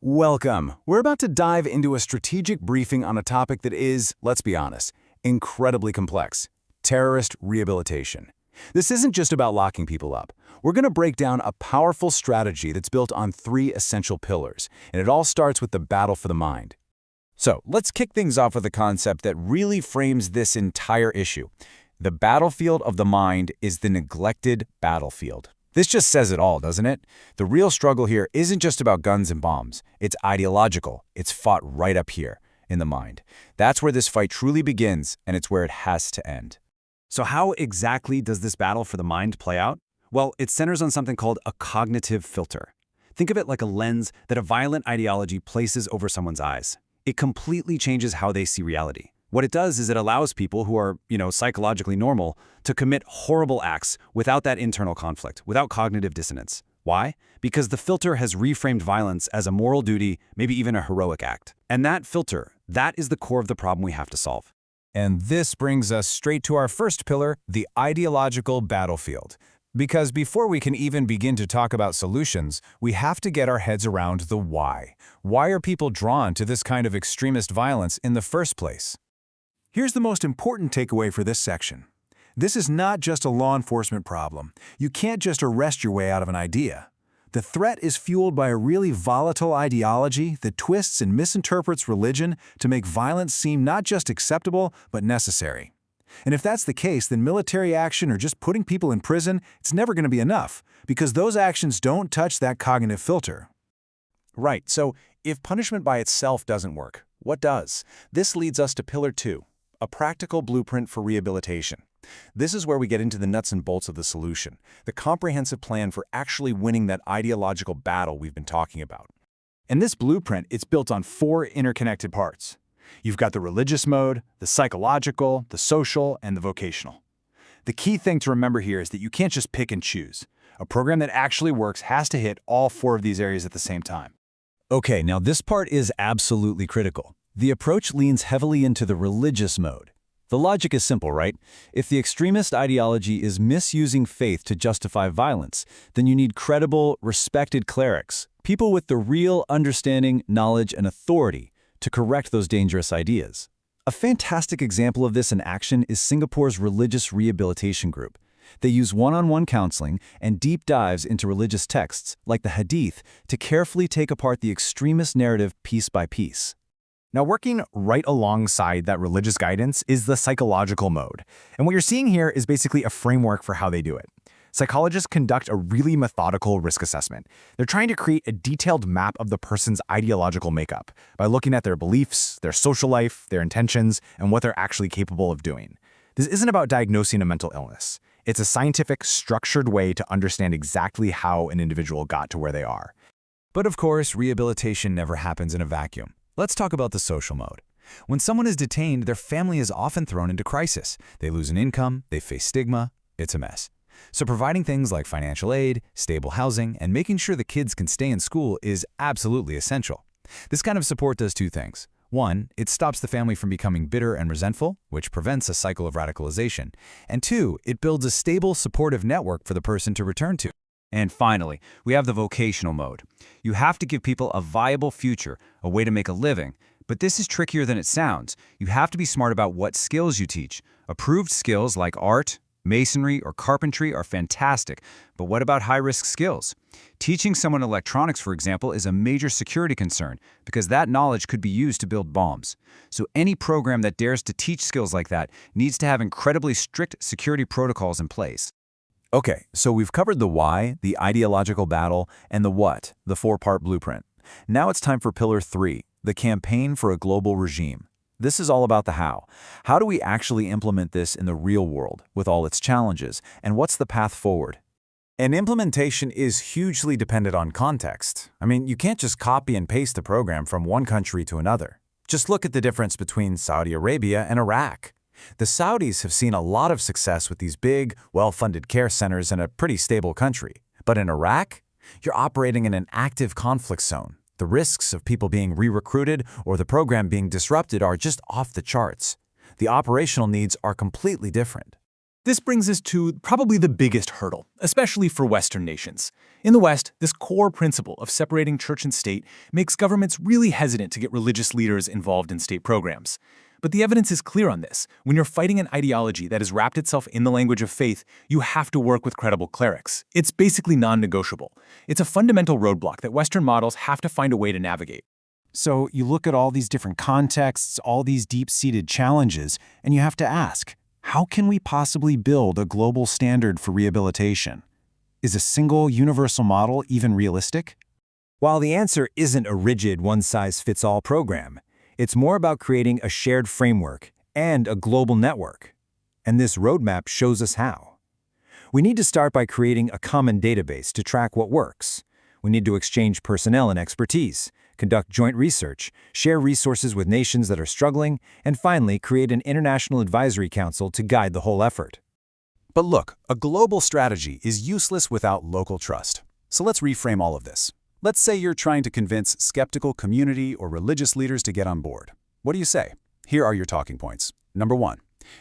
Welcome. We're about to dive into a strategic briefing on a topic that is, let's be honest, incredibly complex: terrorist rehabilitation. This isn't just about locking people up. We're going to break down a powerful strategy that's built on three essential pillars, and it all starts with the battle for the mind. So let's kick things off with a concept that really frames this entire issue. The battlefield of the mind is the neglected battlefield. This just says it all, doesn't it? The real struggle here isn't just about guns and bombs. It's ideological. It's fought right up here, in the mind. That's where this fight truly begins, and it's where it has to end. So how exactly does this battle for the mind play out? Well, it centers on something called a cognitive filter. Think of it like a lens that a violent ideology places over someone's eyes. It completely changes how they see reality. What it does is it allows people who are, psychologically normal to commit horrible acts without that internal conflict, without cognitive dissonance. Why? Because the filter has reframed violence as a moral duty, maybe even a heroic act. And that filter, that is the core of the problem we have to solve. And this brings us straight to our first pillar, the ideological battlefield. Because before we can even begin to talk about solutions, we have to get our heads around the why. Why are people drawn to this kind of extremist violence in the first place? Here's the most important takeaway for this section. This is not just a law enforcement problem. You can't just arrest your way out of an idea. The threat is fueled by a really volatile ideology that twists and misinterprets religion to make violence seem not just acceptable, but necessary. And if that's the case, then military action or just putting people in prison, it's never going to be enough, because those actions don't touch that cognitive filter. Right, so if punishment by itself doesn't work, what does? This leads us to pillar 2, a practical blueprint for rehabilitation. This is where we get into the nuts and bolts of the solution, the comprehensive plan for actually winning that ideological battle we've been talking about. And this blueprint, it's built on 4 interconnected parts. You've got the religious mode, the psychological, the social, and the vocational. The key thing to remember here is that you can't just pick and choose. A program that actually works has to hit all 4 of these areas at the same time. Okay, now this part is absolutely critical. The approach leans heavily into the religious mode. The logic is simple, right? If the extremist ideology is misusing faith to justify violence, then you need credible, respected clerics, people with the real understanding, knowledge, and authority to correct those dangerous ideas. A fantastic example of this in action is Singapore's Religious Rehabilitation Group. They use one-on-one counseling and deep dives into religious texts, like the Hadith, to carefully take apart the extremist narrative piece by piece. Now, working right alongside that religious guidance is the psychological mode. And what you're seeing here is basically a framework for how they do it. Psychologists conduct a really methodical risk assessment. They're trying to create a detailed map of the person's ideological makeup by looking at their beliefs, their social life, their intentions, and what they're actually capable of doing. This isn't about diagnosing a mental illness. It's a scientific, structured way to understand exactly how an individual got to where they are. But of course, rehabilitation never happens in a vacuum. Let's talk about the social mode. When someone is detained, their family is often thrown into crisis. They lose an income, they face stigma, it's a mess. So providing things like financial aid, stable housing, and making sure the kids can stay in school is absolutely essential. This kind of support does 2 things. 1, it stops the family from becoming bitter and resentful, which prevents a cycle of radicalization. And 2, it builds a stable, supportive network for the person to return to. And finally, we have the vocational mode. You have to give people a viable future, a way to make a living. But this is trickier than it sounds. You have to be smart about what skills you teach. Approved skills like art, masonry, or carpentry are fantastic, but what about high-risk skills? Teaching someone electronics, for example, is a major security concern because that knowledge could be used to build bombs. So any program that dares to teach skills like that needs to have incredibly strict security protocols in place. Okay, so we've covered the why, the ideological battle, and the what, the 4-part blueprint. Now it's time for pillar 3, the campaign for a global regime. This is all about the how. How do we actually implement this in the real world, with all its challenges, and what's the path forward? And implementation is hugely dependent on context. I mean, you can't just copy and paste a program from one country to another. Just look at the difference between Saudi Arabia and Iraq. The Saudis have seen a lot of success with these big, well-funded care centers in a pretty stable country. But in Iraq, you're operating in an active conflict zone. The risks of people being re-recruited or the program being disrupted are just off the charts. The operational needs are completely different. This brings us to probably the biggest hurdle, especially for Western nations. In the West, this core principle of separating church and state makes governments really hesitant to get religious leaders involved in state programs. But the evidence is clear on this. When you're fighting an ideology that has wrapped itself in the language of faith, you have to work with credible clerics. It's basically non-negotiable. It's a fundamental roadblock that Western models have to find a way to navigate. So you look at all these different contexts, all these deep-seated challenges, and you have to ask, how can we possibly build a global standard for rehabilitation? Is a single universal model even realistic? While the answer isn't a rigid one-size-fits-all program, it's more about creating a shared framework and a global network. And this roadmap shows us how. We need to start by creating a common database to track what works. We need to exchange personnel and expertise, conduct joint research, share resources with nations that are struggling, and finally create an international advisory council to guide the whole effort. But look, a global strategy is useless without local trust. So let's reframe all of this. Let's say you're trying to convince skeptical community or religious leaders to get on board. What do you say? Here are your talking points. Number 1,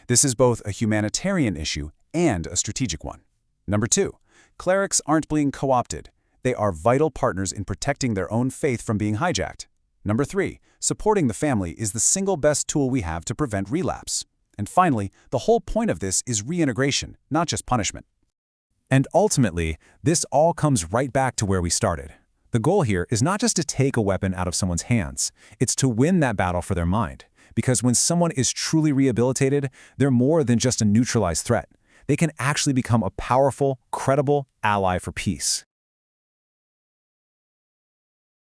this is both a humanitarian issue and a strategic one. Number 2, clerics aren't being co-opted. They are vital partners in protecting their own faith from being hijacked. Number 3, supporting the family is the single best tool we have to prevent relapse. And finally, the whole point of this is reintegration, not just punishment. And ultimately, this all comes right back to where we started. The goal here is not just to take a weapon out of someone's hands, it's to win that battle for their mind. Because when someone is truly rehabilitated, they're more than just a neutralized threat. They can actually become a powerful, credible ally for peace.